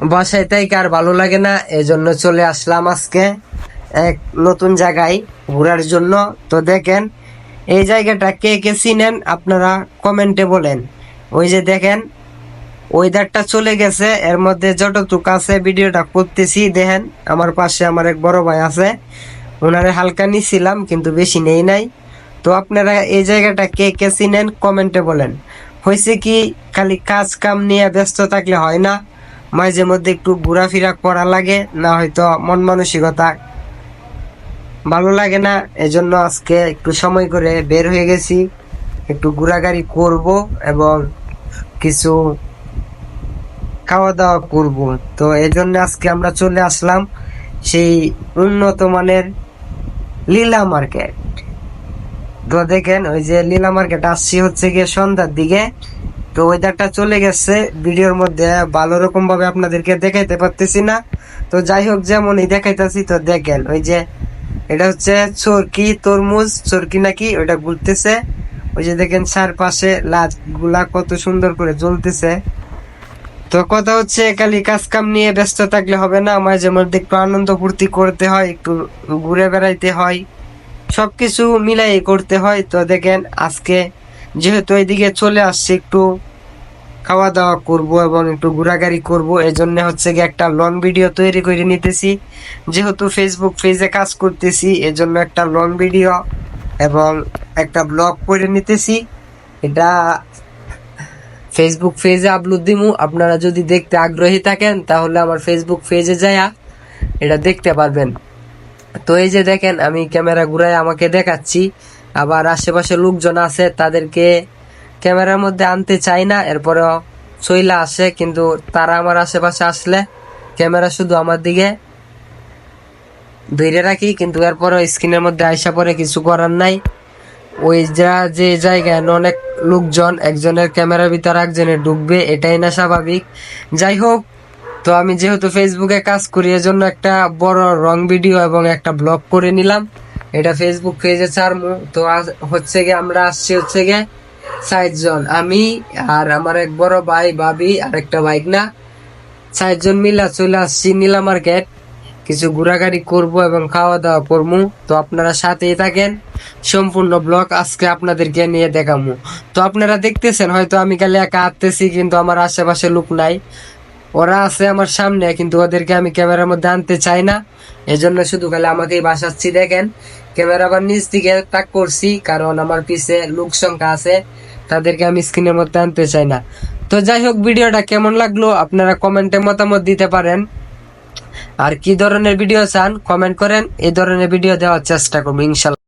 বাসায় তাই আর ভালো লাগে না, এজন্য চলে আসলাম আজকে এক নতুন জায়গায় ঘোরার জন্য। তো দেখেন এই জায়গাটা কে কে চিনেন আপনারা কমেন্টে বলেন। ওই যে দেখেন ওয়েদারটা চলে গেছে, এর মধ্যে যতটুকু আছে ভিডিওটা করতেছি। দেখেন আমার পাশে আমার এক বড় ভাই আছে, ওনারে হালকা নিছিলাম কিন্তু বেশি নেই নাই। তো আপনারা এই জায়গাটা কে কে চিনেন কমেন্টে বলেন। হয়েছে কি, খালি কাজ কাম নিয়ে ব্যস্ত থাকলে হয় না, মাঝে মধ্যে একটু ঘোরাফেরা করা লাগে, না হয়তো মন মানসিকতা ভালো লাগে না। এজন্য আজকে একটু সময় করে বের হয়ে গেছি, একটু ঘোরাঘুরি করব এবং কিছু খাওয়া দাওয়া করব। তো এই জন্য আজকে আমরা চলে আসলাম সেই উন্নত মানের লীলা মার্কেট। তো দেখেন ওই যে লীলা মার্কেট আসছি হচ্ছে গিয়ে সন্ধ্যার দিকে। তো ওয়েদারটা চলে গেছে, ভিডিওর মধ্যে ভালো রকম ভাবে আপনাদেরকে দেখাইতে পারতেছি না। তো যাই হোক যেমনই দেখাইতেছি, তো দেখেন ওই যে এটা হচ্ছে চরকি তরমুজ, চরকি নাকি ওইটা ঘুরতেছে। ওই যে দেখেন চারপাশে লাইট গুলা কত সুন্দর করে জ্বলতেছে। তো কথা হচ্ছে খালি কাজ কাম নিয়ে ব্যস্ত থাকলে হবে না, মাঝে মধ্যে একটু আনন্দ ফুর্তি করতে হয়, একটু ঘুরে বেড়াইতে হয়, সবকিছু মিলাই করতে হয়। তো দেখেন আজকে যেহেতু এইদিকে চলে আসছি, একটু খাওয়া দাওয়া করব এবং একটু ঘোরাঘুরি করব, এজন্য হচ্ছে গিয়ে একটা লং ভিডিও তৈরি করে নিতেছি। যেহেতু ফেসবুক পেজে কাজ করতেছি, এজন্য একটা লং ভিডিও এবং একটা ব্লগ করে নিতেছি। এটা ফেসবুক পেজে আপলোড দিমু, আপনারা যদি দেখতে আগ্রহী থাকেন তাহলে আমার ফেসবুক পেজে যায়া এটা দেখতে পারবেন। তো এই যে দেখেন আমি ক্যামেরা ঘুরাই আমাকে দেখাচ্ছি, আবার আশেপাশে লোকজন আছে তাদেরকে ক্যামেরার মধ্যে আনতে চাই না, এরপরেও চইলা আসে, কিন্তু তারা আমার আশেপাশে আসলে ক্যামেরা শুধু আমার দিকে ধরে রাখি, কিন্তু এরপরেও স্ক্রিনের মধ্যে আইসা পরে কিছু করার নাই। ওই যে জায়গায় অনেক লোকজন, একজনের ক্যামেরার ভিতর একজনের ঢুকবে, এটাই না স্বাভাবিক। যাই হোক, তো আমি যেহেতু ফেসবুকে কাজ করি এজন্য একটা বড় রং ভিডিও এবং একটা ব্লগ করে নিলাম, এটা ফেসবুক পেজে ছাড়বো। তো হচ্ছে গিয়ে আমরা আসছি হচ্ছে গিয়ে 60 জন, আমি আর আমার এক বড় ভাই, ভাবি আর একটা বাইক না, 60 জন মিলা চলে আসছি নীলা মার্কেট। কিছু ঘোরাঘুরি করব এবং খাওয়া দাওয়া করবো। তো আপনারা সাথেই থাকেন, সম্পূর্ণ ব্লগ আজকে আপনাদেরকে নিয়ে দেখাবো। তো আপনারা দেখতেছেন হয়তো আমি খালি একা হাঁটতেছি, কিন্তু আমার আশেপাশে লোক নাই, ওরা আছে আমার সামনে, কিন্তু ওদেরকে আমি ক্যামেরার মধ্যে আনতে চাই না, এজন্য শুধু খালি আমাকেই বাসাচ্ছি। দেখেন ক্যামেরা আবার নিচ দিকে তাক করছি, কারণ আমার পিছে লোক সংখ্যা আছে, তাদেরকে আমি স্ক্রিনের মধ্যে আনতে চাই না। তো যাই হোক, ভিডিওটা কেমন লাগলো আপনারা কমেন্টে মতামত দিতে পারেন, আর কি ধরনের ভিডিও চান কমেন্ট করেন, এই ধরনের ভিডিও দেওয়ার চেষ্টা করবো ইনশাল্লাহ।